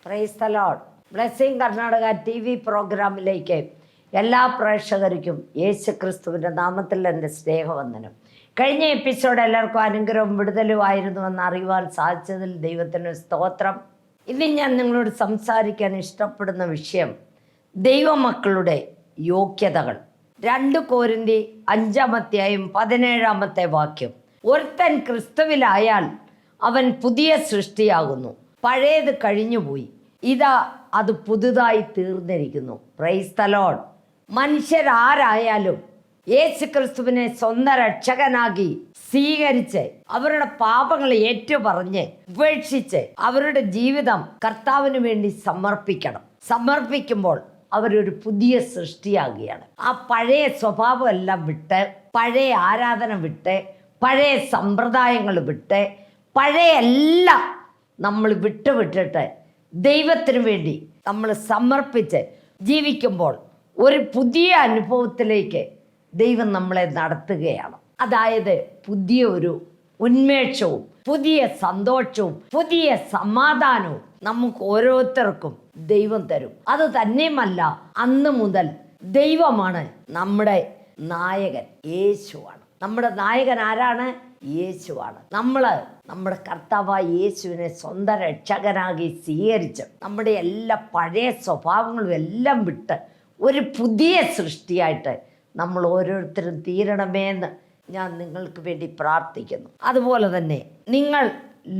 Price the Lord. Blessing Karnataka TV പ്രോഗ്രാമിലേക്ക് എല്ലാ പ്രേക്ഷകർക്കും യേശു ക്രിസ്തുവിൻ്റെ നാമത്തിൽ എൻ്റെ സ്നേഹവന്ദനം. കഴിഞ്ഞ എപ്പിസോഡ് എല്ലാവർക്കും അനുഗ്രഹവും വിടുതലുമായിരുന്നുവെന്ന് അറിയുവാൻ സാധിച്ചതിൽ ദൈവത്തിന് സ്തോത്രം. ഇന്ന് ഞാൻ നിങ്ങളോട് സംസാരിക്കാൻ ഇഷ്ടപ്പെടുന്ന വിഷയം ദൈവമക്കളുടെ യോഗ്യതകൾ. 2 കൊരിന്ത്യർ 5:17 ഒരുത്തൻ ക്രിസ്തുവിലായാൽ അവൻ പുതിയ സൃഷ്ടിയാകുന്നു, പഴയത് കഴിഞ്ഞുപോയി, ഇതാ അത് പുതുതായി തീർന്നിരിക്കുന്നു. Praise the Lord. മനുഷ്യരാരായാലും യേശു ക്രിസ്തുവിനെ സ്വന്തം രക്ഷകനാക്കി സ്വീകരിച്ച് അവരുടെ പാപങ്ങൾ ഏറ്റുപറഞ്ഞ് ഉപേക്ഷിച്ച് അവരുടെ ജീവിതം കർത്താവിന് വേണ്ടി സമർപ്പിക്കുമ്പോൾ അവരൊരു പുതിയ സൃഷ്ടിയാകുകയാണ്. ആ പഴയ സ്വഭാവം എല്ലാം വിട്ട്, പഴയ ആരാധന വിട്ട്, പഴയ സമ്പ്രദായങ്ങൾ വിട്ട്, പഴയ എല്ലാം നമ്മൾ വിട്ടിട്ട് ദൈവത്തിന് വേണ്ടി നമ്മൾ സമർപ്പിച്ച് ജീവിക്കുമ്പോൾ ഒരു പുതിയ അനുഭവത്തിലേക്ക് ദൈവം നമ്മളെ നടത്തുകയാണ്. അതായത് പുതിയ ഒരു ഉന്മേഷവും പുതിയ സന്തോഷവും പുതിയ സമാധാനവും നമുക്ക് ഓരോരുത്തർക്കും ദൈവം തരും. അത് തന്നെയുമല്ല, അന്ന് മുതൽ ദൈവമാണ് നമ്മുടെ നായകൻ, യേശുവാണ്. നമ്മുടെ നായകൻ ആരാണ്? യേശുവാണ്. നമ്മുടെ കർത്താവായ യേശുവിനെ സ്വന്തം രക്ഷകനാക്കി സ്വീകരിച്ച് നമ്മുടെ എല്ലാ പഴയ സ്വഭാവങ്ങളും എല്ലാം വിട്ട് ഒരു പുതിയ സൃഷ്ടിയായിട്ട് നമ്മൾ ഓരോരുത്തരും തീരണമേന്ന് ഞാൻ നിങ്ങൾക്ക് വേണ്ടി പ്രാർത്ഥിക്കുന്നു. അതുപോലെ തന്നെ നിങ്ങൾ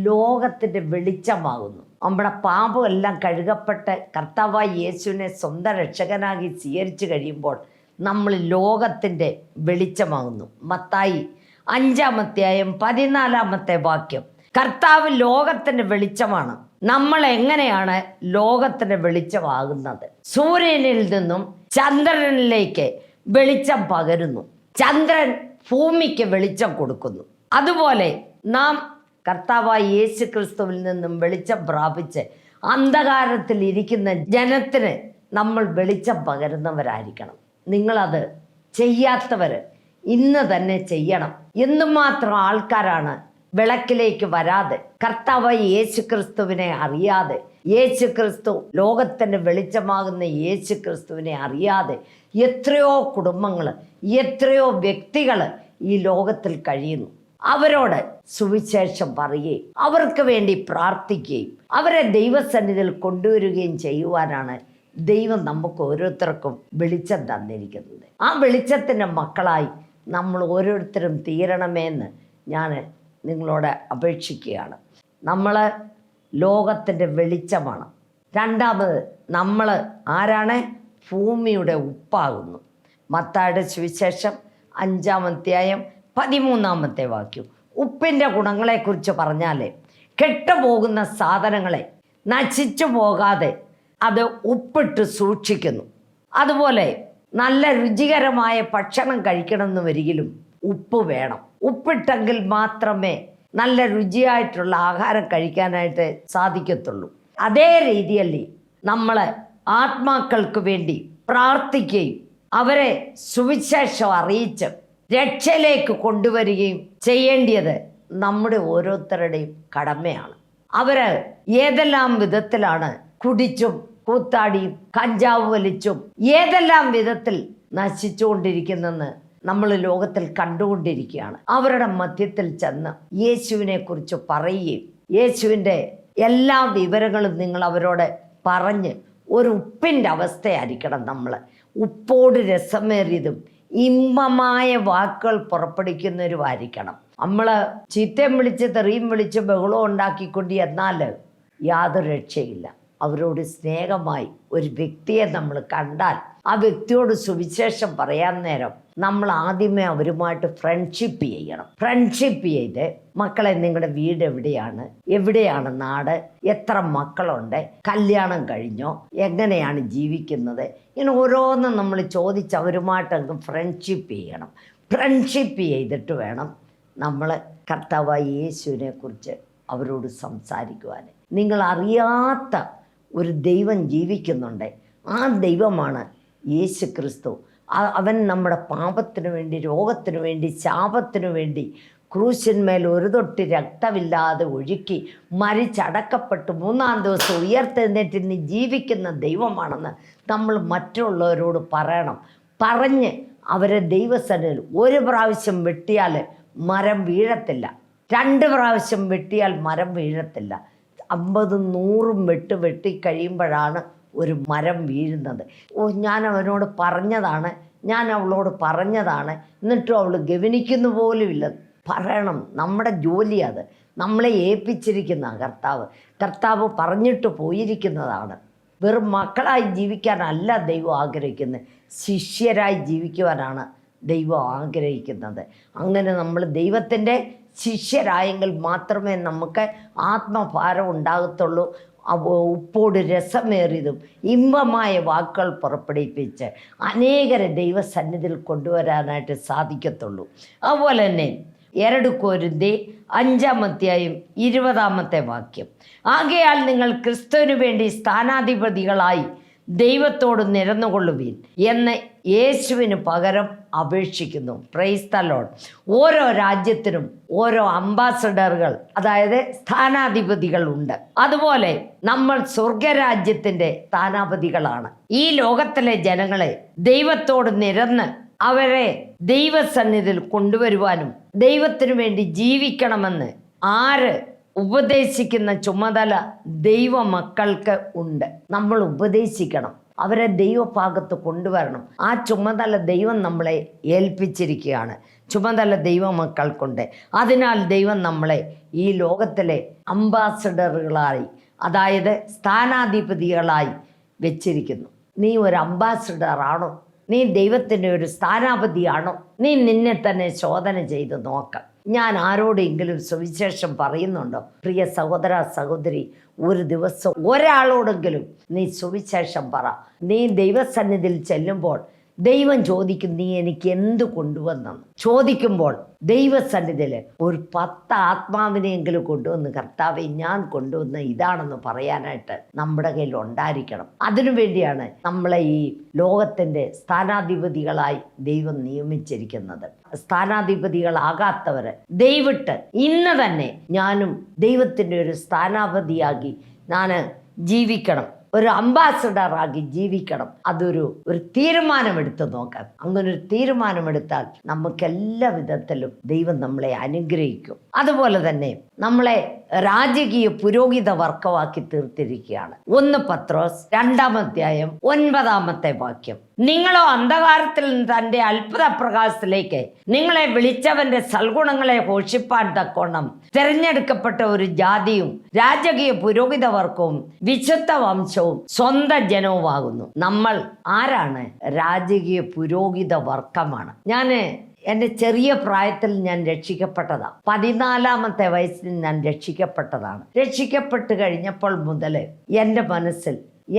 ലോകത്തിൻ്റെ വെളിച്ചമാകുന്നു. നമ്മുടെ പാപമെല്ലാം കഴുകപ്പെട്ട് കർത്താവായ യേശുവിനെ സ്വന്തം രക്ഷകനാക്കി സ്വീകരിച്ചു കഴിയുമ്പോൾ നമ്മൾ ലോകത്തിൻ്റെ വെളിച്ചമാകുന്നു. മത്തായി 5:14 കർത്താവ് ലോകത്തിൻ്റെ വെളിച്ചമാണ്. നമ്മൾ എങ്ങനെയാണ് ലോകത്തിൻ്റെ വെളിച്ചമാകുന്നത്? സൂര്യനിൽ നിന്നും ചന്ദ്രനിലേക്ക് വെളിച്ചം പകരുന്നു, ചന്ദ്രൻ ഭൂമിക്ക് വെളിച്ചം കൊടുക്കുന്നു. അതുപോലെ നാം കർത്താവായ യേശു ക്രിസ്തുവിൽ നിന്നും വെളിച്ചം പ്രാപിച്ച് അന്ധകാരത്തിൽ ഇരിക്കുന്ന ജനത്തിന് നമ്മൾ വെളിച്ചം പകരുന്നവരായിരിക്കണം. നിങ്ങളത് ചെയ്യാത്തവർ ഇന്ന് തന്നെ ചെയ്യണം. എന്തുമാത്രം ആൾക്കാരാണ് വിളക്കിലേക്ക് വരാതെ, കർത്താവായ യേശു ക്രിസ്തുവിനെ അറിയാതെ, യേശു ക്രിസ്തു ലോകത്തിൻ്റെ വെളിച്ചമാകുന്ന യേശു ക്രിസ്തുവിനെ അറിയാതെ എത്രയോ കുടുംബങ്ങൾ, എത്രയോ വ്യക്തികൾ ഈ ലോകത്തിൽ കഴിയുന്നു. അവരോട് സുവിശേഷം പറയുകയും അവർക്ക് വേണ്ടി പ്രാർത്ഥിക്കുകയും അവരെ ദൈവസന്നിധിയിൽ കൊണ്ടുവരികയും ചെയ്യുവാനാണ് ദൈവം നമുക്ക് ഓരോരുത്തർക്കും വെളിച്ചം തന്നിരിക്കുന്നത്. ആ വെളിച്ചത്തിൻ്റെ മക്കളായി നമ്മൾ ഓരോരുത്തരും തീരണമേന്ന് ഞാൻ നിങ്ങളോട് അപേക്ഷിക്കുകയാണ്. നമ്മൾ ലോകത്തിൻ്റെ വെളിച്ചമാണ്. രണ്ടാമത്, നമ്മൾ ആരാണ്? ഭൂമിയുടെ ഉപ്പാകുന്നു. മത്തായിയുടെ സുവിശേഷം 5:13 ഉപ്പിൻ്റെ ഗുണങ്ങളെക്കുറിച്ച് പറഞ്ഞാൽ, കെട്ടുപോകുന്ന സാധനങ്ങളെ നശിച്ചു പോകാതെ അത് ഉപ്പിട്ട് സൂക്ഷിക്കുന്നു. അതുപോലെ നല്ല രുചികരമായ ഭക്ഷണം കഴിക്കണമെന്ന് വരികിലും ഉപ്പ് വേണം. ഉപ്പിട്ടെങ്കിൽ മാത്രമേ നല്ല രുചിയായിട്ടുള്ള ആഹാരം കഴിക്കാനായിട്ട് സാധിക്കത്തുള്ളൂ. അതേ രീതിയല്ലേ നമ്മൾ ആത്മാക്കൾക്ക് വേണ്ടി പ്രാർത്ഥിക്കുകയും അവരെ സുവിശേഷം അറിയിച്ച് രക്ഷയിലേക്ക് കൊണ്ടുവരികയും ചെയ്യേണ്ടത് നമ്മുടെ ഓരോരുത്തരുടെയും കടമയാണ്. അവർ ഏതെല്ലാം വിധത്തിലാണ് കുടിച്ചും കൂത്താടിയും കഞ്ചാവ് വലിച്ചും ഏതെല്ലാം വിധത്തിൽ നശിച്ചുകൊണ്ടിരിക്കുന്നെന്ന് നമ്മൾ ലോകത്തിൽ കണ്ടുകൊണ്ടിരിക്കുകയാണ്. അവരുടെ മധ്യത്തിൽ ചെന്ന് യേശുവിനെ കുറിച്ച് പറയുകയും യേശുവിൻ്റെ എല്ലാ വിവരങ്ങളും നിങ്ങൾ അവരോട് പറഞ്ഞ് ഒരു ഉപ്പിൻ്റെ അവസ്ഥയായിരിക്കണം നമ്മൾ. ഉപ്പോട് രസമേറിയതും ഇമ്പമായ വാക്കുകൾ പുറപ്പെടുവിക്കുന്നവരുമായിരിക്കണം. നമ്മൾ ചീത്തയും വിളിച്ച് തെറിയും വിളിച്ച് ബഹളവും ഉണ്ടാക്കിക്കൊണ്ട് എന്നാൽ യാതൊരു രക്ഷയില്ല. അവരോട് സ്നേഹമായി ഒരു വ്യക്തിയെ നമ്മൾ കണ്ടാൽ ആ വ്യക്തിയോട് സുവിശേഷം പറയാൻ നേരം നമ്മൾ ആദ്യമേ അവരുമായിട്ട് ഫ്രണ്ട്ഷിപ്പ് ചെയ്യണം. ഫ്രണ്ട്ഷിപ്പ് ചെയ്ത്, മക്കളെ നിങ്ങളുടെ വീട് എവിടെയാണ് നാട്, എത്ര മക്കളുണ്ട്, കല്യാണം കഴിഞ്ഞോ, എങ്ങനെയാണ് ജീവിക്കുന്നത്, ഇങ്ങനെ ഓരോന്നും നമ്മൾ ചോദിച്ച് അവരുമായിട്ടങ്ങ് ഫ്രണ്ട്ഷിപ്പ് ചെയ്യണം. ഫ്രണ്ട്ഷിപ്പ് ചെയ്തിട്ട് വേണം നമ്മൾ കർത്താവായ യേശുവിനെ കുറിച്ച് അവരോട് സംസാരിക്കുവാൻ. നിങ്ങൾ അറിയാത്ത ഒരു ദൈവം ജീവിക്കുന്നുണ്ട്. ആ ദൈവമാണ് യേശു ക്രിസ്തു. അവൻ നമ്മുടെ പാപത്തിനു വേണ്ടി, രോഗത്തിനു വേണ്ടി, ശാപത്തിനു വേണ്ടി ക്രൂശിന്മേൽ ഒരു തൊട്ടി രക്തമില്ലാതെ ഒഴുക്കി മരിച്ചടക്കപ്പെട്ട് 3-ാം ദിവസം ഉയർത്തെഴുന്നേറ്റ് ഇനി ജീവിക്കുന്ന ദൈവമാണെന്ന് നമ്മൾ മറ്റുള്ളവരോട് പറയണം. പറഞ്ഞ് അവരെ ദൈവസന്നിധിയിൽ ഒരു പ്രാവശ്യം വെട്ടിയാൽ മരം വീഴത്തില്ല, 2 പ്രാവശ്യം വെട്ടിയാൽ മരം വീഴത്തില്ല. 50-100 വെട്ടിക്കഴിയുമ്പോഴാണ് ഒരു മരം വീഴുന്നത്. ഞാൻ അവനോട് പറഞ്ഞതാണ്, ഞാൻ അവളോട് പറഞ്ഞതാണ്, എന്നിട്ടും അവൾ ഗവനിക്കുന്നു പോലുമില്ല. പറയണം, നമ്മുടെ ജോലി അത്. നമ്മളെ ഏൽപ്പിച്ചിരിക്കുന്ന കർത്താവ് പറഞ്ഞിട്ട് പോയിരിക്കുന്നതാണ്. വെറും മക്കളായി ജീവിക്കാനല്ല ദൈവം ആഗ്രഹിക്കുന്നത്, ശിഷ്യരായി ജീവിക്കുവാനാണ് ദൈവം ആഗ്രഹിക്കുന്നത്. അങ്ങനെ നമ്മൾ ദൈവത്തിൻ്റെ ശിഷ്യരായെങ്കിൽ മാത്രമേ നമുക്ക് ആത്മഭാരം ഉണ്ടാകത്തുള്ളൂ. ഉപ്പോട് രസമേറിയതും ഇമ്പമായ വാക്കുകൾ പുറപ്പെടുവിപ്പിച്ച് അനേകരെ ദൈവസന്നിധിയിൽ കൊണ്ടുവരാനായിട്ട് സാധിക്കത്തുള്ളൂ. അതുപോലെ തന്നെ 2 കൊരിന്ത്യർ 5-ാം അധ്യായം 20-ാമത്തെ വാക്യം, ആകയാൽ നിങ്ങൾ ക്രിസ്തുവിനു വേണ്ടി സ്ഥാനാധിപതികളായി ദൈവത്തോട് നിരന്നുകൊള്ളുവീൻ എന്ന് യേശുവിന് പകരം അപേക്ഷിക്കുന്നു. Price the Lord. ഓരോ രാജ്യത്തിനും ഓരോ അംബാസഡറുകൾ, അതായത് സ്ഥാനാധിപതികൾ ഉണ്ട്. അതുപോലെ നമ്മൾ സ്വർഗരാജ്യത്തിൻ്റെ സ്ഥാനാധിപതികളാണ്. ഈ ലോകത്തിലെ ജനങ്ങളെ ദൈവത്തോട് നിരന്ന് അവരെ ദൈവസന്നിധിയിൽ കൊണ്ടുവരുവാനും ദൈവത്തിനു വേണ്ടി ജീവിക്കണമെന്ന് ഉപദേശിക്കുന്ന ചുമതല ദൈവമക്കൾക്ക് ഉണ്ട്. നമ്മൾ ഉപദേശിക്കണം, അവരെ ദൈവഭാഗത്ത് കൊണ്ടുവരണം. ആ ചുമതല ദൈവം നമ്മളെ ഏൽപ്പിച്ചിരിക്കുകയാണ്. ചുമതല ദൈവമക്കൾക്കുണ്ട്. അതിനാൽ ദൈവം നമ്മളെ ഈ ലോകത്തിലെ അംബാസഡറുകളായി, അതായത് സ്ഥാനാധിപതികളായി വെച്ചിരിക്കുന്നു. നീ ഒരു അംബാസഡറാണോ? നീ ദൈവത്തിൻ്റെ ഒരു സ്ഥാനാപതിയാണോ? നീ നിന്നെ തന്നെ ശോധന ചെയ്ത് നോക്കാം. ഞാൻ ആരോടെങ്കിലും സുവിശേഷം പറയുന്നുണ്ടോ? പ്രിയ സഹോദര സഹോദരി, ഒരു ദിവസം ഒരാളോടെങ്കിലും നീ സുവിശേഷം പറ. നീ ദൈവസന്നിധിയിൽ ചെല്ലുമ്പോൾ ദൈവം ചോദിക്കും, നീ എനിക്ക് എന്ത് കൊണ്ടുവന്നെന്ന് ചോദിക്കുമ്പോൾ ദൈവസന്നിധിയിൽ ഒരു 10 ആത്മാവിനെയെങ്കിലും കൊണ്ടുവന്ന്, കർത്താവെ ഞാൻ കൊണ്ടുവന്ന് ഇതാണെന്ന് പറയാനായിട്ട് നമ്മുടെ കയ്യിൽ ഉണ്ടായിരിക്കണം. അതിനുവേണ്ടിയാണ് നമ്മളെ ഈ ലോകത്തിൻ്റെ സ്ഥാനാധിപതികളായി ദൈവം നിയമിച്ചിരിക്കുന്നത്. സ്ഥാനാധിപതികളാകാത്തവർ ദയവിട്ട് ഇന്ന് തന്നെ ഞാനും ദൈവത്തിൻ്റെ ഒരു സ്ഥാനാപതിയാക്കി ഞാൻ ജീവിക്കണം, ഒരു അംബാസഡറാക്കി ജീവിക്കണം. അതൊരു തീരുമാനമെടുത്ത് നോക്കാം. അങ്ങനൊരു തീരുമാനമെടുത്താൽ നമുക്കെല്ലാ വിധത്തിലും ദൈവം നമ്മളെ അനുഗ്രഹിക്കും. അതുപോലെ തന്നെ നമ്മളെ രാജകീയ പുരോഹിത വർഗമാക്കി തീർത്തിരിക്കുകയാണ്. 1 പത്രോസ് 2-ാം അധ്യായം 9-ാമത്തെ വാക്യം, നിങ്ങളോ അന്ധകാരത്തിൽ നിന്ന് തൻ്റെ അത്ഭുത പ്രകാശത്തിലേക്ക് നിങ്ങളെ വിളിച്ചവന്റെ സൽഗുണങ്ങളെ ഘോഷിപ്പാൻ തക്കോണം തിരഞ്ഞെടുക്കപ്പെട്ട ഒരു ജാതിയും രാജകീയ പുരോഹിത വർഗവും വിശുദ്ധ വംശവും സ്വന്തം ജനവുമാകുന്നു. നമ്മൾ ആരാണ്? രാജകീയ പുരോഹിത വർഗമാണ്. എൻ്റെ ചെറിയ പ്രായത്തിൽ ഞാൻ രക്ഷിക്കപ്പെട്ടതാണ്. 14-ാമത്തെ വയസ്സിൽ ഞാൻ രക്ഷിക്കപ്പെട്ടതാണ്. രക്ഷിക്കപ്പെട്ട് കഴിഞ്ഞപ്പോൾ മുതൽ എൻ്റെ മനസ്സിൽ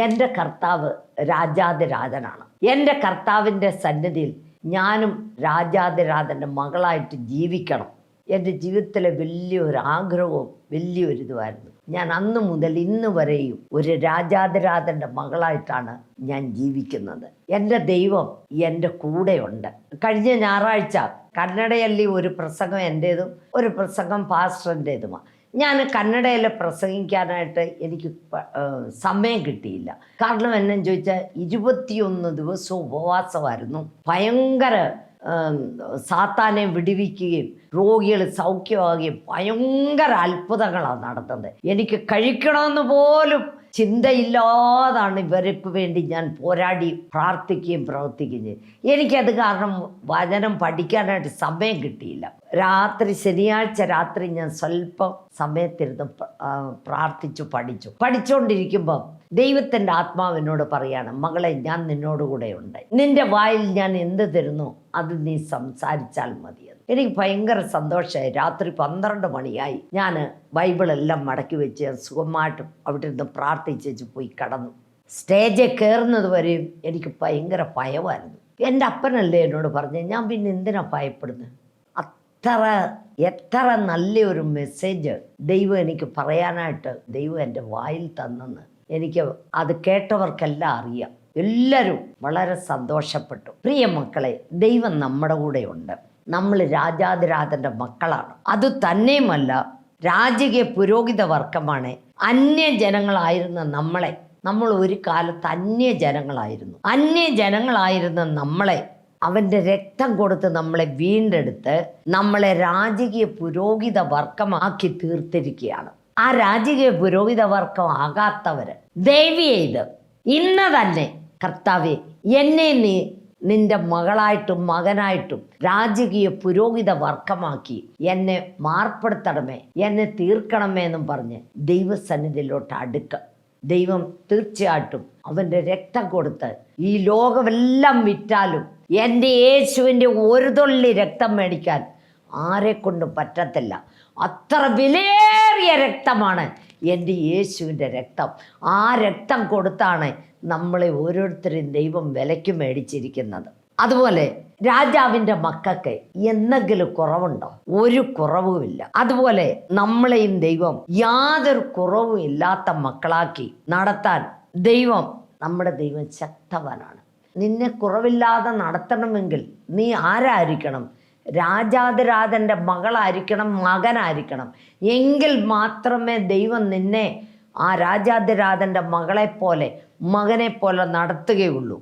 എൻ്റെ കർത്താവ് രാജാതിരാജനാണ്. എൻ്റെ കർത്താവിൻ്റെ സന്നിധിയിൽ ഞാനും രാജാതിരാജൻ്റെ മകളായിട്ട് ജീവിക്കണം. എൻ്റെ ജീവിതത്തിലെ വലിയൊരു ആഗ്രഹവും വലിയൊരിതുമായിരുന്നു. ഞാൻ അന്ന് മുതൽ ഇന്ന് വരെയും ഒരു രാജാതിരാജൻ്റെ മകളായിട്ടാണ് ഞാൻ ജീവിക്കുന്നത്. എൻ്റെ ദൈവം എൻ്റെ കൂടെയുണ്ട്. കഴിഞ്ഞ ഞായറാഴ്ച കന്നഡയിൽ ഒരു പ്രസംഗം എൻ്റേതും ഒരു പ്രസംഗം പാസ്റ്ററിൻ്റേതുമാണ്. ഞാൻ കന്നഡയിൽ പ്രസംഗിക്കാനായിട്ട് എനിക്ക് സമയം കിട്ടിയില്ല. കാരണം എന്നു ചോദിച്ചാൽ 21 ദിവസവും ഉപവാസമായിരുന്നു. ഭയങ്കര സാത്താനെ വിടുവിക്കുകയും രോഗികൾ സൗഖ്യമാകുകയും ഭയങ്കര അത്ഭുതങ്ങളാണ് നടത്തുന്നത്. എനിക്ക് കഴിക്കണമെന്ന് പോലും ചിന്തയില്ലാതാണ് ഇവർക്ക് വേണ്ടി ഞാൻ പോരാടി പ്രാർത്ഥിക്കുകയും പ്രവർത്തിക്കുകയും ചെയ്യും. എനിക്കത് കാരണം വചനം പഠിക്കാനായിട്ട് സമയം കിട്ടിയില്ല. ശനിയാഴ്ച രാത്രി ഞാൻ സ്വല്പം സമയത്തിരുന്ന് പഠിച്ചുകൊണ്ടിരിക്കുമ്പോൾ ദൈവത്തിൻ്റെ ആത്മാവിനോട് പറയാണ്, മകളെ ഞാൻ നിന്നോടുകൂടെ ഉണ്ട്, നിന്റെ വായിൽ ഞാൻ എന്ത് തരുന്നു അത് നീ സംസാരിച്ചാൽ മതിയെന്ന്. എനിക്ക് ഭയങ്കര സന്തോഷമായി. രാത്രി 12 മണിയായി. ഞാൻ ബൈബിളെല്ലാം മടക്കി വെച്ച് സുഖമായിട്ട് അവിടെ ഇരുന്ന് പ്രാർത്ഥിച്ചു പോയി കിടന്നു. സ്റ്റേജിൽ കയറുന്നത് വരെയും എനിക്ക് ഭയങ്കര ഭയമായിരുന്നു. എൻ്റെ അപ്പനല്ലേ എന്നോട് പറഞ്ഞ്, ഞാൻ പിന്നെ എന്തിനാ ഭയപ്പെടുന്നത്? എത്ര നല്ലൊരു മെസ്സേജ് ദൈവം എനിക്ക് പറയാനായിട്ട് ദൈവം എൻ്റെ വായിൽ തന്നെന്ന് എനിക്ക് അത് കേട്ടവർക്കെല്ലാം അറിയാം. എല്ലാവരും വളരെ സന്തോഷപ്പെട്ടു. പ്രിയ മക്കളെ, ദൈവം നമ്മുടെ കൂടെ ഉണ്ട്. നമ്മൾ രാജാതിരാജൻ്റെ മക്കളാണ്. അത് തന്നെയുമല്ല, രാജകീയ പുരോഹിത വർഗമാണ്. അന്യജനങ്ങളായിരുന്ന നമ്മൾ ഒരു കാലത്ത് അന്യജനങ്ങളായിരുന്ന നമ്മളെ അവൻ്റെ രക്തം കൊടുത്ത് നമ്മളെ വീണ്ടെടുത്ത് നമ്മളെ രാജകീയ പുരോഹിത വർഗമാക്കി തീർത്തിരിക്കുകയാണ്. ആ രാജകീയ പുരോഹിത വർഗം ആകാത്തവര് ദയവ് ചെയ്ത് ഇന്ന് തന്നെ കർത്താവേ, എന്നെ നീ നിന്റെ മകളായിട്ടും മകനായിട്ടും രാജകീയ പുരോഹിത വർഗമാക്കി എന്നെ മാർപ്പെടുത്തണമേ, എന്നെ തീർക്കണമേ എന്നും പറഞ്ഞ് ദൈവസന്നിധിയിലോട്ട് അടുക്കുക. ദൈവം തീർച്ചയായിട്ടും അവൻ്റെ രക്തം കൊടുത്ത് ഈ ലോകമെല്ലാം വിറ്റാലും എൻ്റെ യേശുവിൻ്റെ ഒരു തുള്ളി രക്തം മേടിക്കാൻ ആരെക്കൊണ്ടും പറ്റത്തില്ല. അത്ര വിലയേറിയ രക്തമാണ് എൻ്റെ യേശുവിൻ്റെ രക്തം. ആ രക്തം കൊടുത്താണ് നമ്മളെ ഓരോരുത്തരെയും ദൈവം വിലയ്ക്ക് മേടിച്ചിരിക്കുന്നത്. അതുപോലെ രാജാവിൻ്റെ മക്കൾക്ക് എന്തെങ്കിലും കുറവുണ്ടോ? ഒരു കുറവുമില്ല. അതുപോലെ നമ്മളെയും ദൈവം യാതൊരു കുറവും ഇല്ലാത്ത മക്കളാക്കി നടത്താൻ നമ്മുടെ ദൈവം ശക്തവാനാണ്. നിന്നെ കുറവില്ലാതെ നടത്തണമെങ്കിൽ നീ ആരായിരിക്കണം? രാജാതിരാജൻ്റെ മകളായിരിക്കണം, മകനായിരിക്കണം. എങ്കിൽ മാത്രമേ ദൈവം നിന്നെ ആ രാജാതിരാജൻ്റെ മകളെപ്പോലെ മകനെപ്പോലെ നടത്തുകയുള്ളൂ.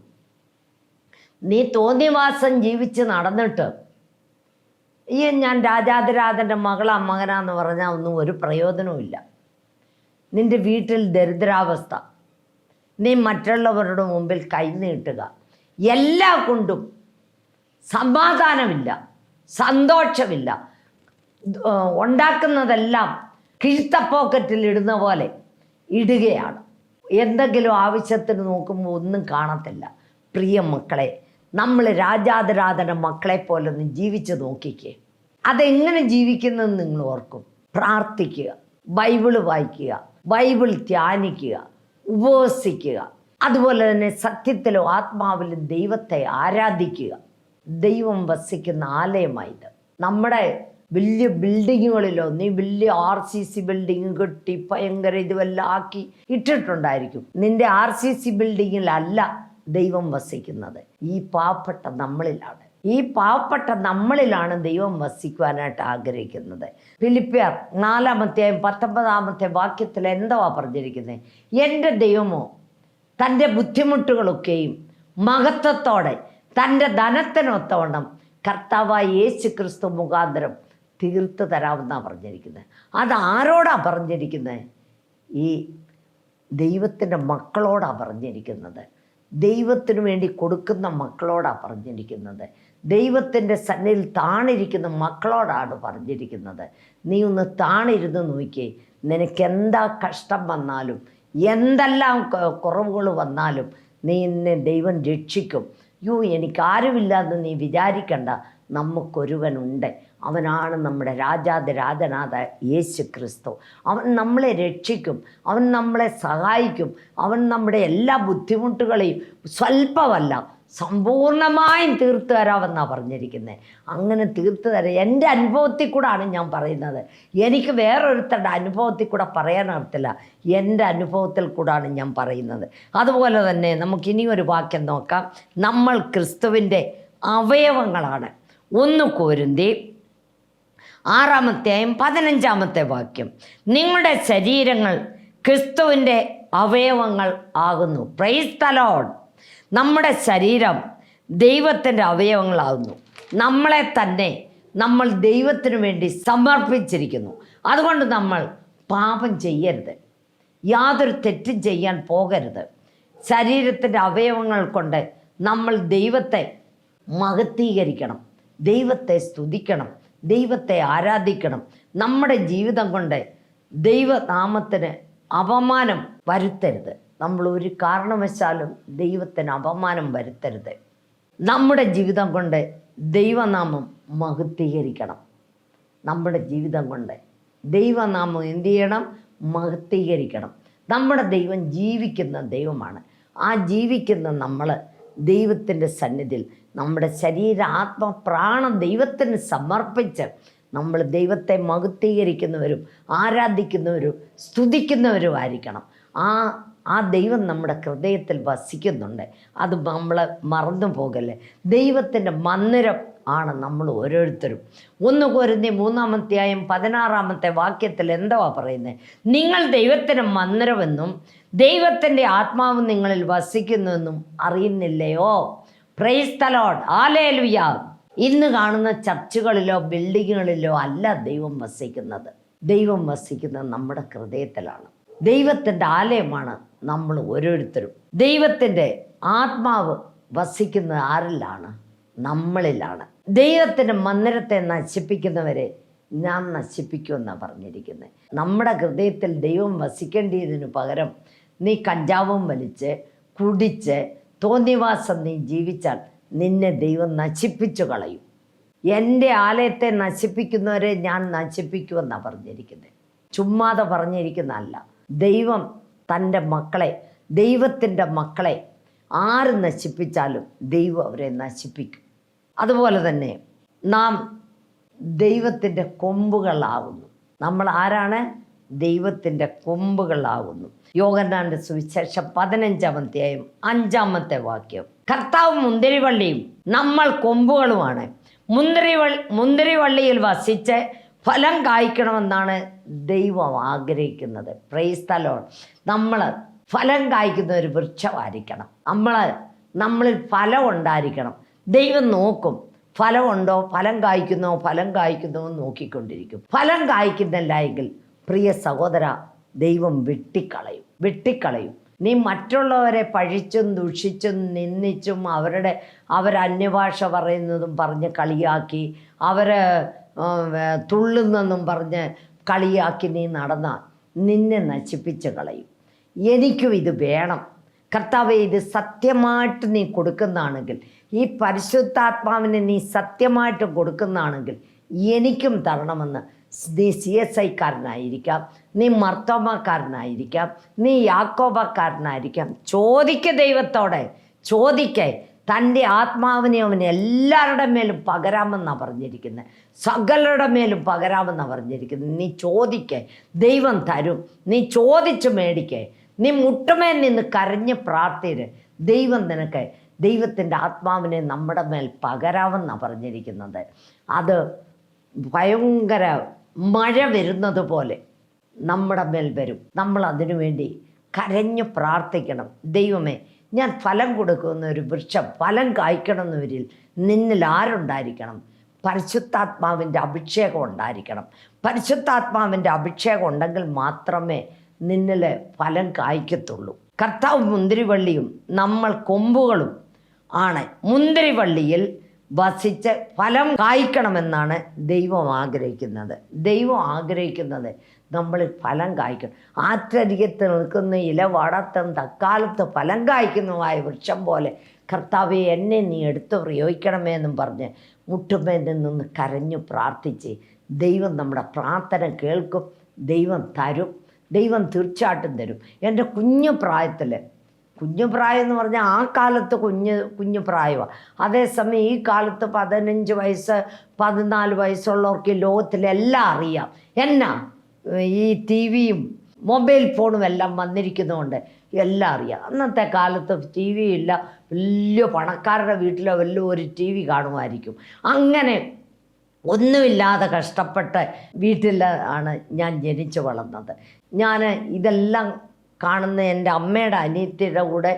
നീ തോന്നിവാസം ജീവിച്ച് നടന്നിട്ട് ഞാൻ രാജാതിരാജൻ്റെ മകനാന്ന് പറഞ്ഞാൽ ഒന്നും ഒരു പ്രയോജനവുമില്ല. നിൻ്റെ വീട്ടിൽ ദരിദ്രാവസ്ഥ, നീ മറ്റുള്ളവരുടെ മുമ്പിൽ കൈനീട്ടുക, എല്ലാ കൊണ്ടും സമാധാനമില്ല, സന്തോഷമില്ല. ഉണ്ടാക്കുന്നതെല്ലാം കിഴുത്തപ്പോക്കറ്റിൽ ഇടുന്ന പോലെ ഇടുകയാണ്. എന്തെങ്കിലും ആവശ്യത്തിന് നോക്കുമ്പോൾ ഒന്നും കാണത്തില്ല. പ്രിയ മക്കളെ, നമ്മൾ രാജാതിരാജൻ്റെ മക്കളെ പോലെ ഒന്ന് ജീവിച്ച് നോക്കിക്കേ. അതെങ്ങനെ ജീവിക്കുന്നതെന്ന് നിങ്ങൾ ഓർക്കും. പ്രാർത്ഥിക്കുക, ബൈബിള് വായിക്കുക, ബൈബിൾ ധ്യാനിക്കുക, ഉപവസിക്കുക. അതുപോലെ തന്നെ സത്യത്തിലും ആത്മാവിലും ദൈവത്തെ ആരാധിക്കുക. ദൈവം വസിക്കുന്ന ആലയമായത്. നമ്മുടെ വലിയ ബിൽഡിങ്ങുകളിലോ നീ വലിയ RCC ബിൽഡിങ് കെട്ടി ഭയങ്കര ഇതുമെല്ലാം ആക്കി ഇട്ടിട്ടുണ്ടായിരിക്കും. നിന്റെ RCC ബിൽഡിങ്ങിലല്ല ദൈവം വസിക്കുന്നത്. ഈ പാവപ്പെട്ട നമ്മളിലാണ് ദൈവം വസിക്കുവാനായിട്ട് ആഗ്രഹിക്കുന്നത്. ഫിലിപ്പിയർ 4:19 എന്തുവാ പറഞ്ഞിരിക്കുന്നത്? എൻ്റെ ദൈവമോ തൻ്റെ ബുദ്ധിമുട്ടുകളൊക്കെയും മഹത്വത്തോടെ തൻ്റെ ധനത്തിനൊത്തവണ്ണം കർത്താവായ യേശു ക്രിസ്തു മുഖാന്തരം തീർത്ത് തരാമെന്നാണ് പറഞ്ഞിരിക്കുന്നത്. അതാരോടാ പറഞ്ഞിരിക്കുന്നത്? ഈ ദൈവത്തിൻ്റെ മക്കളോടാണ് പറഞ്ഞിരിക്കുന്നത്. ദൈവത്തിനു വേണ്ടി കൊടുക്കുന്ന മക്കളോടാണ് പറഞ്ഞിരിക്കുന്നത്. ദൈവത്തിൻ്റെ സന്നിധിയിൽ താണിരിക്കുന്ന മക്കളോടാണ് പറഞ്ഞിരിക്കുന്നത്. നീ ഒന്ന് താണിരുന്ന് നോക്കിയേ. നിനക്കെന്താ കഷ്ടം വന്നാലും എന്തെല്ലാം കുറവുകൾ വന്നാലും നിന്നെ ദൈവം രക്ഷിക്കും. എനിക്കാരുമില്ലാന്ന് നീ വിചാരിക്കണ്ട. നമുക്കൊരുവനുണ്ട്. അവനാണ് നമ്മുടെ രാജാതിരാജനാഥ യേശു ക്രിസ്തു. അവൻ നമ്മളെ രക്ഷിക്കും, അവൻ നമ്മളെ സഹായിക്കും. അവൻ നമ്മുടെ എല്ലാ ബുദ്ധിമുട്ടുകളെയും സ്വല്പമല്ല സമ്പൂർണമായും തീർത്തു തരാമെന്നാണ് പറഞ്ഞിരിക്കുന്നത്. അങ്ങനെ തീർത്തു തരാം. എൻ്റെ അനുഭവത്തിൽ കൂടാണ് ഞാൻ പറയുന്നത്. എനിക്ക് വേറൊരുത്തരുടെ അനുഭവത്തിൽ കൂടെ പറയാനറിയത്തില്ല. എൻ്റെ അനുഭവത്തിൽ കൂടാണ് ഞാൻ പറയുന്നത്. അതുപോലെ തന്നെ നമുക്കിനി ഒരു വാക്യം നോക്കാം. നമ്മൾ ക്രിസ്തുവിൻ്റെ അവയവങ്ങളാണ്. 1 കൊരിന്ത്യർ 6:15 നിങ്ങളുടെ ശരീരങ്ങൾ ക്രിസ്തുവിൻ്റെ അവയവങ്ങൾ ആകുന്നു. Price the Lord. നമ്മുടെ ശരീരം ദൈവത്തിൻ്റെ അവയവങ്ങളാകുന്നു. നമ്മളെ തന്നെ നമ്മൾ ദൈവത്തിന് വേണ്ടി സമർപ്പിച്ചിരിക്കുന്നു. അതുകൊണ്ട് നമ്മൾ പാപം ചെയ്യരുത്, യാതൊരു തെറ്റും ചെയ്യാൻ പോകരുത്. ശരീരത്തിൻ്റെ അവയവങ്ങൾ കൊണ്ട് നമ്മൾ ദൈവത്തെ മഹത്വീകരിക്കണം, ദൈവത്തെ സ്തുതിക്കണം, ദൈവത്തെ ആരാധിക്കണം. നമ്മുടെ ജീവിതം കൊണ്ട് ദൈവനാമത്തിന് അപമാനം വരുത്തരുത്. നമ്മൾ ഒരു കാരണവശാലും ദൈവത്തിന് അപമാനം വരുത്തരുത്. നമ്മുടെ ജീവിതം കൊണ്ട് ദൈവനാമം മഹത്വീകരിക്കണം. നമ്മുടെ ജീവിതം കൊണ്ട് ദൈവനാമം എന്ത് ചെയ്യണം? മഹത്വീകരിക്കണം. നമ്മുടെ ദൈവം ജീവിക്കുന്ന ദൈവമാണ്. ആ ജീവിക്കുന്ന നമ്മൾ ദൈവത്തിൻ്റെ സന്നിധിയിൽ നമ്മുടെ ശരീര ആത്മ പ്രാണം ദൈവത്തിന് സമർപ്പിച്ച് നമ്മൾ ദൈവത്തെ മഹത്വീകരിക്കുന്നവരും ആരാധിക്കുന്നവരും സ്തുതിക്കുന്നവരുമായിരിക്കണം. ആ ദൈവം നമ്മുടെ ഹൃദയത്തിൽ വസിക്കുന്നുണ്ട്. അത് നമ്മൾ മറന്നു പോകല്ലേ. ദൈവത്തിൻ്റെ മന്ദിരം ആണ് നമ്മൾ ഓരോരുത്തരും. 1 കൊരിന്ത്യർ 3-16 വാക്യത്തിൽ എന്തുവാ പറയുന്നത്? നിങ്ങൾ ദൈവത്തിന് മന്ദിരമെന്നും ദൈവത്തിൻ്റെ ആത്മാവ് നിങ്ങളിൽ വസിക്കുന്നുവെന്നും അറിയുന്നില്ലയോ? Praise the Lord, hallelujah. ഇന്ന് കാണുന്ന ചർച്ചുകളിലോ ബിൽഡിങ്ങുകളിലോ അല്ല ദൈവം വസിക്കുന്നത്. ദൈവം വസിക്കുന്നത് നമ്മുടെ ഹൃദയത്തിലാണ്. ദൈവത്തിൻ്റെ ആലയമാണ് നമ്മൾ ഓരോരുത്തരും. ദൈവത്തിൻ്റെ ആത്മാവ് വസിക്കുന്നത് ആരിലാണ്? നമ്മളിലാണ്. ദൈവത്തിൻ്റെ മന്ദിരത്തെ നശിപ്പിക്കുന്നവരെ ഞാൻ നശിപ്പിക്കുമെന്നാണ് പറഞ്ഞിരിക്കുന്നത്. നമ്മുടെ ഹൃദയത്തിൽ ദൈവം വസിക്കേണ്ടതിന് പകരം നീ കഞ്ചാവും വലിച്ച് കുടിച്ച് തോന്നിവാസം നീ ജീവിച്ചാൽ നിന്നെ ദൈവം നശിപ്പിച്ചു കളയും. എൻ്റെ ആലയത്തെ നശിപ്പിക്കുന്നവരെ ഞാൻ നശിപ്പിക്കുമെന്നാണ് പറഞ്ഞിരിക്കുന്നത്. ചുമ്മാതെ പറഞ്ഞിരിക്കുന്നതല്ല. ദൈവം തൻ്റെ മക്കളെ, ദൈവത്തിൻ്റെ മക്കളെ ആര് നശിപ്പിച്ചാലും ദൈവം അവരെ നശിപ്പിക്കും. അതുപോലെ തന്നെ നാം ദൈവത്തിൻ്റെ കൊമ്പുകളാകുന്നു. നമ്മൾ ആരാണ്? ദൈവത്തിൻ്റെ കൊമ്പുകളാകുന്നു. യോഹന്നാന്റെ സുവിശേഷം 15-5 വാക്യം. കർത്താവ് മുന്തിരിവള്ളിയും നമ്മൾ കൊമ്പുകളുമാണ്. മുന്തിരിവള്ളിയിൽ വസിച്ച് ഫലം കായ്ക്കണമെന്നാണ് ദൈവം ആഗ്രഹിക്കുന്നത്. Price the Lord. നമ്മൾ ഫലം കായ്ക്കുന്ന ഒരു വൃക്ഷമായിരിക്കണം. നമ്മളിൽ ഫലം ഉണ്ടായിരിക്കണം. ദൈവം നോക്കും, ഫലമുണ്ടോ, ഫലം കായ്ക്കുന്നോ എന്ന് നോക്കിക്കൊണ്ടിരിക്കും. ഫലം കായ്ക്കുന്നില്ല എങ്കിൽ പ്രിയ സഹോദര, ദൈവം വെട്ടിക്കളയും. നീ മറ്റുള്ളവരെ പഴിച്ചും ദുഷിച്ചും നിന്ദിച്ചും അവരന്യഭാഷ പറയുന്നതും പറഞ്ഞ് കളിയാക്കി, തുള്ളുന്നെന്നും പറഞ്ഞ് കളിയാക്കി നീ നടന്നാൽ നിന്നെ നശിപ്പിച്ച് കളയും. എനിക്കും ഇത് വേണം കർത്താവേ, ഇത് സത്യമായിട്ട് നീ കൊടുക്കുന്നതാണെങ്കിൽ, ഈ പരിശുദ്ധാത്മാവിനെ നീ സത്യമായിട്ട് കൊടുക്കുന്നതാണെങ്കിൽ എനിക്കും തരണമെന്ന്. നീ CSI-കാരനായിരിക്കാം, നീ മർത്തോമാക്കാരനായിരിക്കാം, നീ യാക്കോബക്കാരനായിരിക്കാം. ദൈവത്തോടെ ചോദിക്കേ. തൻ്റെ ആത്മാവിനെ അവന് എല്ലാവരുടെ മേലും പകരാമെന്നാണ് പറഞ്ഞിരിക്കുന്നത്. സകലരുടെ മേലും പകരാമെന്നാണ് പറഞ്ഞിരിക്കുന്നത്. നീ ചോദിക്കേ, ദൈവം തരും. നീ ചോദിച്ച് മേടിക്കേ. നീ മുട്ടുമേൽ നിന്ന് കരഞ്ഞ് പ്രാർത്ഥിര്. ദൈവം നിനക്ക് ദൈവത്തിൻ്റെ ആത്മാവിനെ നമ്മുടെ മേൽ പകരാമെന്നാണ് പറഞ്ഞിരിക്കുന്നത്. അത് ഭയങ്കര മഴ വരുന്നത് പോലെ നമ്മുടെ മേൽ വരും. നമ്മൾ അതിനു വേണ്ടി കരഞ്ഞു പ്രാർത്ഥിക്കണം. ദൈവമേ, ഞാൻ ഫലം കൊടുക്കുന്ന ഒരു വൃക്ഷം ഫലം കായ്ക്കണമെന്നവരിൽ നിന്നിൽ ആരുണ്ടായിരിക്കണം? പരിശുദ്ധാത്മാവിൻ്റെ അഭിഷേകം ഉണ്ടായിരിക്കണം. പരിശുദ്ധാത്മാവിൻ്റെ അഭിഷേകം ഉണ്ടെങ്കിൽ മാത്രമേ നിന്നിൽ ഫലം കായ്ക്കത്തുള്ളൂ. കർത്താവ് മുന്തിരിവള്ളിയും നമ്മൾ കൊമ്പുകളും ആണ്. മുന്തിരിവള്ളിയിൽ വസിച്ച് ഫലം കായ്ക്കണമെന്നാണ് ദൈവം ആഗ്രഹിക്കുന്നത്. ദൈവം ആഗ്രഹിക്കുന്നത് നമ്മളിൽ ഫലം കായ്ക്കണം. ആറ്റരികത്ത് നിൽക്കുന്ന ഇല വാടാത്തം തക്കാലത്ത് ഫലം കായ്ക്കുന്നതുമായ വൃക്ഷം പോലെ കർത്താവെ എന്നെ നീ എടുത്ത് പ്രയോഗിക്കണമേ എന്നും പറഞ്ഞ് മുട്ടുമേൽ നിന്ന് കരഞ്ഞു പ്രാർത്ഥിച്ച് ദൈവം നമ്മുടെ പ്രാർത്ഥന കേൾക്കും. ദൈവം തരും. ദൈവം തീർച്ചയായിട്ടും തരും. എൻ്റെ കുഞ്ഞു പ്രായം എന്ന് പറഞ്ഞാൽ ആ കാലത്ത് കുഞ്ഞു പ്രായമാണ്. അതേസമയം ഈ കാലത്ത് 15 വയസ്സ് 14 വയസ്സുള്ളവർക്ക് ലോകത്തിലെല്ലാം അറിയാം. ഈ TV-യും മൊബൈൽ ഫോണും എല്ലാം വന്നിരിക്കുന്നതുകൊണ്ട് എല്ലാം അറിയാം. അന്നത്തെ കാലത്ത് TV ഇല്ല. വലിയ പണക്കാരുടെ വീട്ടിലോ വല്ലതും ഒരു TV കാണുമായിരിക്കും. അങ്ങനെ ഒന്നുമില്ലാതെ കഷ്ടപ്പെട്ട വീട്ടിലാണ് ഞാൻ ജനിച്ചു വളർന്നത്. ഞാൻ ഇതെല്ലാം കാണുന്ന എൻ്റെ അമ്മയുടെ അനിയത്തിയുടെ കൂടെ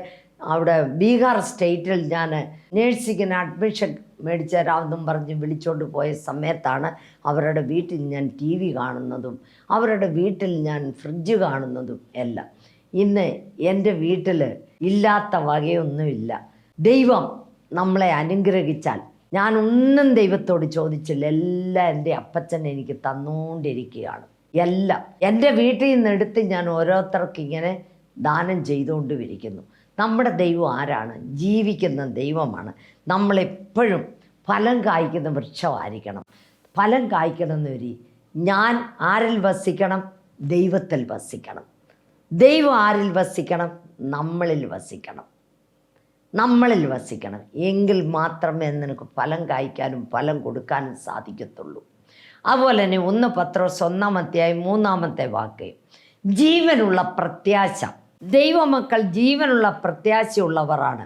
അവിടെ ബീഹാർ സ്റ്റേറ്റിൽ ഞാൻ നേഴ്സിങ്ങിന് അഡ്മിഷൻ മേടിച്ചു തരാമെന്നും പറഞ്ഞ് വിളിച്ചുകൊണ്ട് പോയ സമയത്താണ് അവരുടെ വീട്ടിൽ ഞാൻ TV കാണുന്നതും അവരുടെ വീട്ടിൽ ഞാൻ ഫ്രിഡ്ജ് കാണുന്നതും എല്ലാം. ഇന്ന് എൻ്റെ വീട്ടിൽ ഇല്ലാത്ത വകയൊന്നുമില്ല. ദൈവം നമ്മളെ അനുഗ്രഹിച്ചാൽ ഞാനൊന്നും ദൈവത്തോട് ചോദിച്ചില്ല. എല്ലാം എൻ്റെ അപ്പച്ചൻ എനിക്ക് തന്നുകൊണ്ടിരിക്കുകയാണ്. എല്ലാം എൻ്റെ വീട്ടിൽ നിന്ന് എടുത്ത് ഞാൻ ഓരോരുത്തർക്ക് ഇങ്ങനെ ദാനം ചെയ്തുകൊണ്ടിരിക്കുന്നു. നമ്മുടെ ദൈവം ആരാണ്? ജീവിക്കുന്ന ദൈവമാണ്. നമ്മളെപ്പോഴും ഫലം കായ്ക്കുന്ന വൃക്ഷമായിരിക്കണം. ഫലം കായ്ക്കണമെന്നൊരു ഞാൻ ആരിൽ വസിക്കണം? ദൈവത്തിൽ വസിക്കണം. ദൈവം ആരിൽ വസിക്കണം? നമ്മളിൽ വസിക്കണം. എങ്കിൽ മാത്രമേ നിനക്ക് ഫലം കായ്ക്കാനും ഫലം കൊടുക്കാനും സാധിക്കത്തുള്ളൂ. അതുപോലെ തന്നെ 1 പത്രോസ് 1-3 ജീവനുള്ള പ്രത്യാശ. ദൈവമക്കൾ ജീവനുള്ള പ്രത്യാശയുള്ളവരാണ്.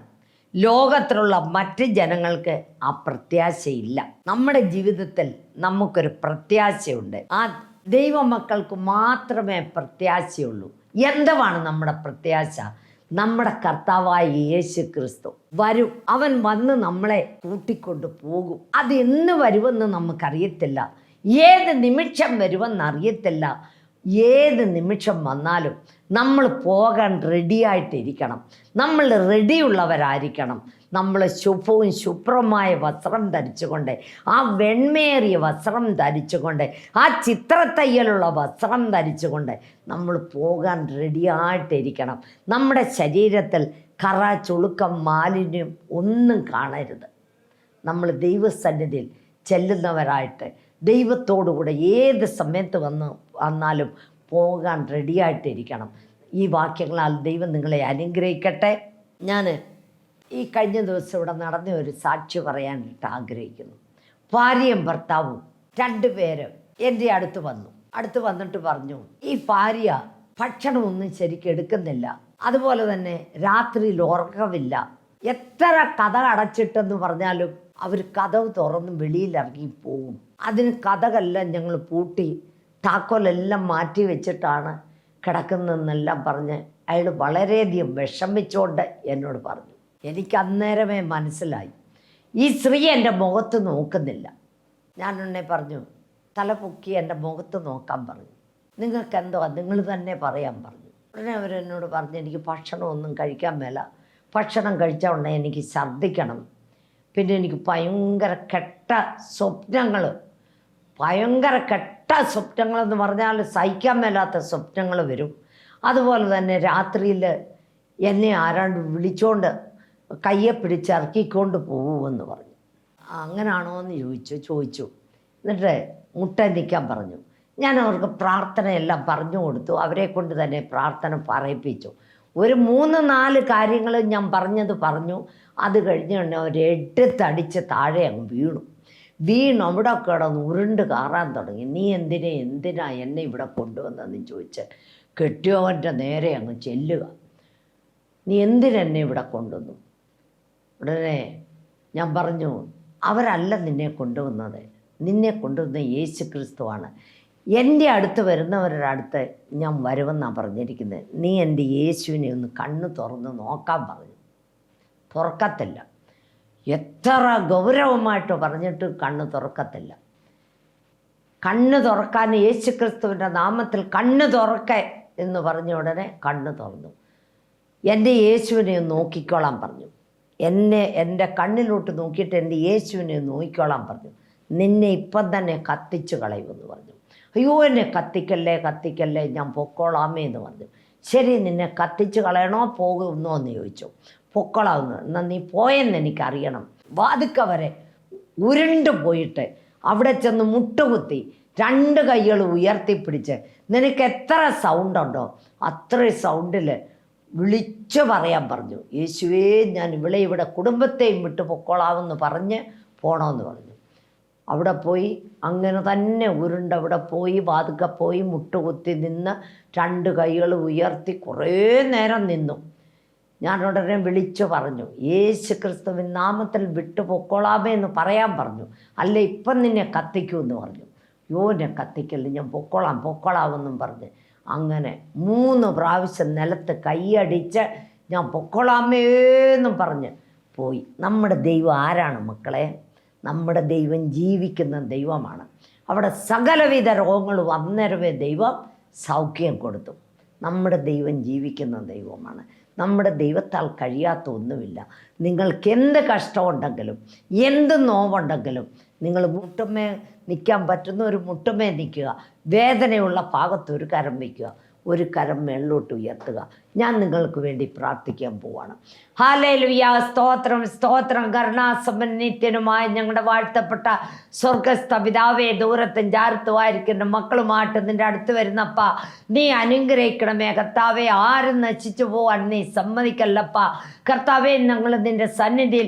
ലോകത്തിലുള്ള മറ്റ് ജനങ്ങൾക്ക് ആ പ്രത്യാശയില്ല. നമ്മുടെ ജീവിതത്തിൽ നമുക്കൊരു പ്രത്യാശയുണ്ട്. ആ ദൈവമക്കൾക്ക് മാത്രമേ പ്രത്യാശയുള്ളൂ. എന്തുവാണ് നമ്മുടെ പ്രത്യാശ? നമ്മുടെ കർത്താവായ യേശു ക്രിസ്തു വരും. അവൻ വന്ന് നമ്മളെ കൂട്ടിക്കൊണ്ട് പോകും. അത് എന്ന് വരുമെന്ന് നമുക്കറിയത്തില്ല. ഏത് നിമിഷം വരുമെന്ന് അറിയത്തില്ല. ഏത് നിമിഷം വന്നാലും നമ്മൾ പോകാൻ റെഡിയായിട്ടിരിക്കണം. നമ്മൾ റെഡിയുള്ളവരായിരിക്കണം. നമ്മൾ ശുഭവും ശുഭ്രമായ വസ്ത്രം ധരിച്ചുകൊണ്ട്, ആ വെണ്മേറിയ വസ്ത്രം ധരിച്ചുകൊണ്ട്, ആ ചിത്രത്തയ്യലുള്ള വസ്ത്രം ധരിച്ചുകൊണ്ട് നമ്മൾ പോകാൻ റെഡിയായിട്ടിരിക്കണം. നമ്മുടെ ശരീരത്തിൽ കറ, ചുളുക്കം, മാലിന്യം ഒന്നും കാണരുത്. നമ്മൾ ദൈവസന്നിധിയിൽ ചെല്ലുന്നവരായിട്ട് ദൈവത്തോടുകൂടെ ഏത് സമയത്ത് വന്നാലും പോകാൻ റെഡിയായിട്ടിരിക്കണം. ഈ വാക്യങ്ങളാൽ ദൈവം നിങ്ങളെ അനുഗ്രഹിക്കട്ടെ. ഞാൻ ഈ കഴിഞ്ഞ ദിവസം ഇവിടെ നടന്ന ഒരു സാക്ഷി പറയാനായിട്ട് ആഗ്രഹിക്കുന്നു. ഭാര്യയും ഭർത്താവും 2 പേര് എൻ്റെ അടുത്ത് വന്നിട്ട് പറഞ്ഞു, ഈ ഭാര്യ ഭക്ഷണമൊന്നും ശരിക്കും എടുക്കുന്നില്ല, അതുപോലെ തന്നെ രാത്രിയിൽ ഉറക്കമില്ല. എത്ര കഥ അടച്ചിട്ടെന്ന് പറഞ്ഞാലും അവർ കഥവ് തുറന്ന് വെളിയിലിറങ്ങി പോകും. അതിന് കഥകളെല്ലാം ഞങ്ങൾ പൂട്ടി താക്കോലെല്ലാം മാറ്റി വെച്ചിട്ടാണ് കിടക്കുന്നതെന്നെല്ലാം പറഞ്ഞ് അയാൾ വളരെയധികം വിഷമിച്ചുകൊണ്ട് എന്നോട് പറഞ്ഞു. എനിക്ക് അന്നേരമേ മനസ്സിലായി, ഈ സ്ത്രീ എൻ്റെ മുഖത്ത് നോക്കുന്നില്ല. ഞാനുടനെ പറഞ്ഞു, തല പൊക്കി എൻ്റെ മുഖത്ത് നോക്കാൻ പറഞ്ഞു. നിങ്ങൾക്ക് എന്തോ നിങ്ങൾ തന്നെ പറയാൻ പറഞ്ഞു. ഉടനെ അവരെന്നോട് പറഞ്ഞു, എനിക്ക് ഭക്ഷണമൊന്നും കഴിക്കാൻ മേല, ഭക്ഷണം കഴിച്ച ഉടനെ എനിക്ക് ഛർദ്ദിക്കണം, പിന്നെ എനിക്ക് ഭയങ്കര കെട്ട സ്വപ്നങ്ങളെന്ന് പറഞ്ഞാൽ സഹിക്കാൻ മേലാത്ത സ്വപ്നങ്ങൾ വരും. അതുപോലെ തന്നെ രാത്രിയിൽ എന്നെ ആരാണ്ട് വിളിച്ചുകൊണ്ട് കയ്യെ പിടിച്ച് ഇറക്കിക്കൊണ്ട് പോകുമെന്ന് പറഞ്ഞു. അങ്ങനാണോ എന്ന് ചോദിച്ചു. എന്നിട്ട് മുട്ട നിൽക്കാൻ പറഞ്ഞു. ഞാൻ അവർക്ക് പ്രാർത്ഥനയെല്ലാം പറഞ്ഞു കൊടുത്തു. അവരെ കൊണ്ട് തന്നെ പ്രാർത്ഥന പറയിപ്പിച്ചു. ഒരു 3-4 കാര്യങ്ങൾ ഞാൻ പറഞ്ഞു. അത് കഴിഞ്ഞ് തന്നെ അവർ എടുത്തടിച്ച് താഴെ അങ്ങ് വീണു അവിടെ കിടന്ന് ഉരുണ്ട് കാറാൻ തുടങ്ങി. നീ എന്തിനാ എന്നെ ഇവിടെ കൊണ്ടുവന്നതെന്ന് ചോദിച്ച് കെട്ടിയവൻ്റെ നേരെ അങ്ങ് ചെല്ലുക. നീ എന്തിനെന്നെ ഇവിടെ കൊണ്ടുവന്നു? ഉടനെ ഞാൻ പറഞ്ഞു, അവരല്ല നിന്നെ കൊണ്ടുവന്നത്, നിന്നെ കൊണ്ടുവന്ന യേശു ക്രിസ്തുവാണ്. എൻ്റെ അടുത്ത് വരുന്നവരുടെ അടുത്ത് ഞാൻ വരുമെന്നാണ് പറഞ്ഞിരിക്കുന്നത്. നീ എൻ്റെ യേശുവിനെ ഒന്ന് കണ്ണ് തുറന്ന് നോക്കാൻ പറഞ്ഞു. തുറക്കത്തില്ല. എത്ര ഗൗരവമായിട്ട് പറഞ്ഞിട്ട് കണ്ണ് തുറക്കത്തില്ല. കണ്ണ് തുറക്കാൻ യേശു ക്രിസ്തുവിൻ്റെ നാമത്തിൽ കണ്ണ് തുറക്ക എന്ന് പറഞ്ഞ ഉടനെ കണ്ണ് തുറന്നു. എൻ്റെ യേശുവിനെ നോക്കിക്കോളാൻ പറഞ്ഞു. എൻ്റെ കണ്ണിലോട്ട് നോക്കിയിട്ട് എൻ്റെ യേശുവിനെ നോക്കിക്കോളാൻ പറഞ്ഞു. നിന്നെ ഇപ്പം തന്നെ കത്തിച്ചു കളയുമെന്ന് പറഞ്ഞു. അയ്യോ, എന്നെ കത്തിക്കല്ലേ, ഞാൻ പൊക്കോളാമേ എന്ന് പറഞ്ഞു. ശരി, നിന്നെ കത്തിച്ച് കളയണോ പോകുന്നോ എന്ന് ചോദിച്ചു. പൊക്കോളാവുന്നു. എന്നാൽ നീ പോയെന്ന് എനിക്കറിയണം. വാതുക്ക വരെ ഉരുണ്ടു പോയിട്ട് അവിടെ ചെന്ന് മുട്ടുകുത്തി 2 കൈകൾ ഉയർത്തിപ്പിടിച്ച് നിനക്ക് എത്ര സൗണ്ടുണ്ടോ അത്രയും സൗണ്ടിൽ വിളിച്ചു പറയാൻ പറഞ്ഞു. യേശുവേ, ഞാൻ ഇവിടെ കുടുംബത്തെയും വിട്ട് പൊക്കോളാമെന്ന് പറഞ്ഞ് പോകണമെന്ന് പറഞ്ഞു. അവിടെ പോയി അങ്ങനെ തന്നെ ഉരുണ്ടവിടെ പോയി വാതുക്ക പോയി മുട്ടുകുത്തി നിന്ന് 2 കൈകൾ ഉയർത്തി കുറേ നേരം നിന്നു. ഞാൻ ഉടനെ വിളിച്ചു പറഞ്ഞു, യേശു ക്രിസ്തുവിൻ നാമത്തിൽ വിട്ടു പൊക്കോളാമേ എന്ന് പറയാൻ പറഞ്ഞു. അല്ല, ഇപ്പം നിന്നെ കത്തിക്കുമെന്ന് പറഞ്ഞു. എന്നെ കത്തിക്കല്ല, ഞാൻ പൊക്കോളാമെന്നും പറഞ്ഞ് അങ്ങനെ 3 പ്രാവശ്യം നിലത്ത് കൈയടിച്ച് ഞാൻ പൊക്കോളാമേന്നും പറഞ്ഞ് പോയി. നമ്മുടെ ദൈവം ആരാണ് മക്കളെ? നമ്മുടെ ദൈവം ജീവിക്കുന്ന ദൈവമാണ്. അവിടെ സകലവിധ രോഗങ്ങളും അന്നേരമേ ദൈവം സൗഖ്യം കൊടുത്തു. നമ്മുടെ ദൈവം ജീവിക്കുന്ന ദൈവമാണ്. നമ്മുടെ ദൈവത്താൽ കഴിയാത്ത ഒന്നുമില്ല. നിങ്ങൾക്ക് എന്ത് കഷ്ടമുണ്ടെങ്കിലും എന്ത് നോവുണ്ടെങ്കിലും നിങ്ങൾ മുട്ടുമേ നിൽക്കാൻ പറ്റുന്ന ഒരു മുട്ടുമേ നിൽക്കുക. വേദനയുള്ള ഭാഗത്ത് ഒരു കരം വയ്ക്കുക, ഒരു കരം മേളിലോട്ട് ഉയർത്തുക. ഞാൻ നിങ്ങൾക്ക് വേണ്ടി പ്രാർത്ഥിക്കാൻ പോവാണ്. ഹല്ലേലൂയ. സ്തോത്രം സ്തോത്രം. കരുണാസമ്പന്നനിത്യനുമായ ഞങ്ങളുടെ വാഴ്ത്തപ്പെട്ട സ്വർഗസ്ഥ പിതാവേ, ദൂരത്തും ചാരത്തുമായിരിക്കുന്ന മക്കളുമായിട്ട് നിൻ്റെ അടുത്ത് വരുന്നപ്പ നീ അനുഗ്രഹിക്കണമേ കർത്താവേ. ആരും നശിച്ചു പോവാൻ നീ സമ്മതിക്കല്ലപ്പ കർത്താവേ. ഞങ്ങൾ നിൻ്റെ സന്നിധിയിൽ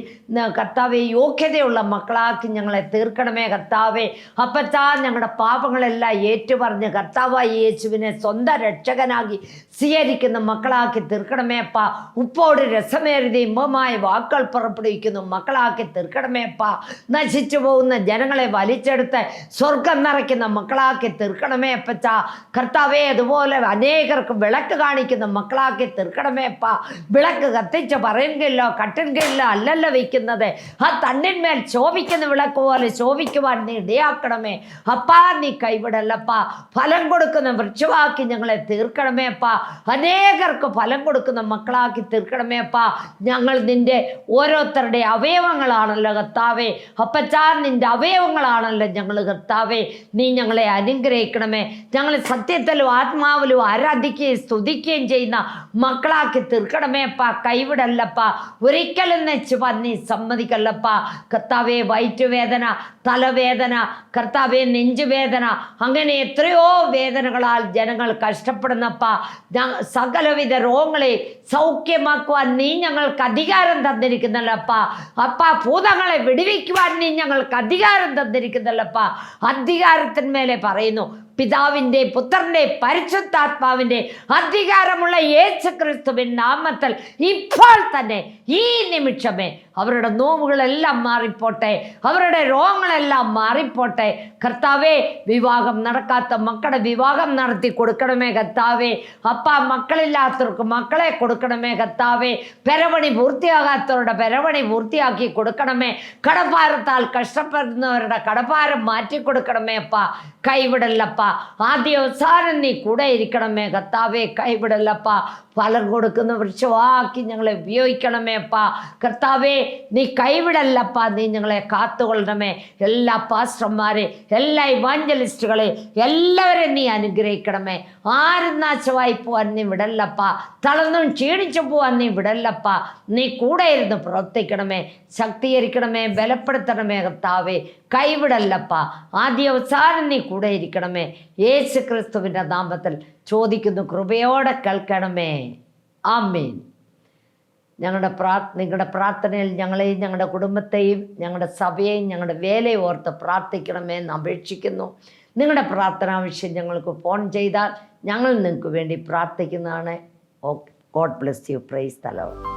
കർത്താവേ യോഗ്യതയുള്ള മക്കളാക്കി ഞങ്ങളെ തീർക്കണമേ കർത്താവേ. അപ്പച്ചാ, ഞങ്ങളുടെ പാപങ്ങളെല്ലാം ഏറ്റുപറഞ്ഞ് കർത്താവായ യേശുവിനെ സ്വന്തം രക്ഷകനാക്കി സ്വീകരിക്കുന്ന മക്കളാക്കി മക്കളാക്കി തീർക്കണമേ അപ്പ. ഉപ്പോട് രസമേറിയ ഇമ്പമായ വാക്കുകൾ പുറപ്പെടുവിക്കുന്നു മക്കളാക്കി തീർക്കണമേ അപ്പ. നശിച്ചു പോകുന്ന ജനങ്ങളെ വലിച്ചെടുത്ത് സ്വർഗം നിറയ്ക്കുന്ന മക്കളാക്കി തീർക്കണമേ അപ്പച്ച. കർത്താവേ, അതുപോലെ അനേകർക്ക് വിളക്ക് കാണിക്കുന്ന മക്കളാക്കി തീർക്കണമേ അപ്പ. വിളക്ക് കത്തിച്ച് പറയുകയില്ലോ കട്ടുകയില്ലോ അല്ലല്ലോ വയ്ക്കുന്നത്, ആ തണ്ണിന്മേൽ ശോഭിക്കുന്ന വിളക്ക് പോലെ ശോഭിക്കുവാൻ നീ ഇടയാക്കണമേ അപ്പാ. നീ കൈവിടല്ലപ്പാ. ഫലം കൊടുക്കുന്ന വൃക്ഷമാക്കി ഞങ്ങളെ തീർക്കണമേ അപ്പാ. അനേകർക്ക് ഫലം കൊടുക്കുന്ന മക്കളാക്കി തീർക്കണമേ അപ്പാ. ഞങ്ങൾ നിന്റെ ഓരോരുത്തരുടെ അവയവങ്ങളാണല്ലോ കർത്താവേ. അപ്പച്ചാ, നിന്റെ അവയവങ്ങളാണല്ലോ ഞങ്ങൾ കർത്താവേ. നീ ഞങ്ങളെ അനുഗ്രഹിക്കണമേ. ഞങ്ങൾ സത്യത്തിലും ആത്മാവിലും ആരാധിക്കുകയും സ്തുതിക്കുകയും ചെയ്യുന്ന മക്കളാക്കി തീർക്കണമേ അപ്പാ. കൈവിടല്ലപ്പാ. ഒരിക്കലും നെച്ചുവാൻ നീ സമ്മതിക്കല്ലപ്പാ കർത്താവേ. വയറ്റുവേദന, തലവേദന, കർത്താവേ നെഞ്ചുവേദന, അങ്ങനെ എത്രയോ വേദനകളാൽ ജനങ്ങൾ കഷ്ടപ്പെടുന്നപ്പാ. സകലവിധ രോഗങ്ങളെ സൗഖ്യമാക്കുവാൻ നീ ഞങ്ങൾക്ക് അധികാരം തന്നിരിക്കുന്നല്ലപ്പാ. അപ്പാ, ഭൂതങ്ങളെ വിടുവിക്കുവാൻ നീ ഞങ്ങൾക്ക് അധികാരം തന്നിരിക്കുന്നല്ലപ്പാ. അധികാരത്തിന്മേലെ പറയുന്നു പിതാവിൻ്റെ പുത്രൻ്റെ പരിശുദ്ധാത്മാവിൻ്റെ അധികാരമുള്ള യേശുക്രിസ്തുവിൻ നാമത്തിൽ ഇപ്പോൾ തന്നെ ഈ നിമിഷമേ അവരുടെ നോവുകളെല്ലാം മാറിപ്പോട്ടെ, അവരുടെ രോഗങ്ങളെല്ലാം മാറിപ്പോട്ടെ കർത്താവേ. വിവാഹം നടക്കാത്ത മക്കളുടെ വിവാഹം നടത്തി കൊടുക്കണമേ കർത്താവേ. അപ്പ, മക്കളില്ലാത്തവർക്ക് മക്കളെ കൊടുക്കണമേ കർത്താവേ. പെരവണി പൂർത്തിയാകാത്തവരുടെ പെരവണി പൂർത്തിയാക്കി കൊടുക്കണമേ. കടഭാരത്താൽ കഷ്ടപ്പെടുന്നവരുടെ കടഭാരം മാറ്റി കൊടുക്കണമേ അപ്പ. കൈവിടല്ലപ്പ. ആദ്യ അവസാനം നീ കൂടെ ഇരിക്കണമേ കർത്താവേ. കൈവിടല്ലപ്പ. ഫലം കൊടുക്കുന്ന വൃക്ഷമാക്കി ഞങ്ങളെ ഉപയോഗിക്കണമേ അപ്പ. കർത്താവേ, നീ കൈവിടല്ലപ്പ. നീ ഞങ്ങളെ കാത്തുകൊള്ളണമേ. എല്ലാ പാസ്റ്റർമാരെ, എല്ലാ ഇവാഞ്ചലിസ്റ്റുകളെ എല്ലാവരെയും നീ അനുഗ്രഹിക്കണമേ. ആരും നാശമായി പോവാൻ നീ വിടല്ലപ്പ. തളർന്നും ക്ഷീണിച്ചു പോവാൻ നീ വിടല്ലപ്പ. നീ കൂടെ ഇരുന്ന് പ്രവർത്തിക്കണമേ. ശക്തീകരിക്കണമേ, ബലപ്പെടുത്തണമേ കർത്താവേ. കൈവിടല്ലപ്പ. ആദ്യ അവസാനം നീ കൂടെ ഇരിക്കണമേ. യേശു ക്രിസ്തുവിൻ്റെ നാമത്തിൽ ചോദിക്കുന്നു, കൃപയോടെ കേൾക്കണമേ. ആമേൻ. നിങ്ങളുടെ പ്രാർത്ഥനയിൽ ഞങ്ങളെയും ഞങ്ങളുടെ കുടുംബത്തെയും ഞങ്ങളുടെ സഭയെയും ഞങ്ങളുടെ വേലയെ ഓർത്ത് പ്രാർത്ഥിക്കണമേ എന്ന് അപേക്ഷിക്കുന്നു. നിങ്ങളുടെ പ്രാർത്ഥനാവശ്യം ഞങ്ങൾക്ക് ഫോൺ ചെയ്താൽ ഞങ്ങൾ നിങ്ങൾക്ക് വേണ്ടി പ്രാർത്ഥിക്കുന്നതാണ്. Okay, God bless you. Praise the Lord.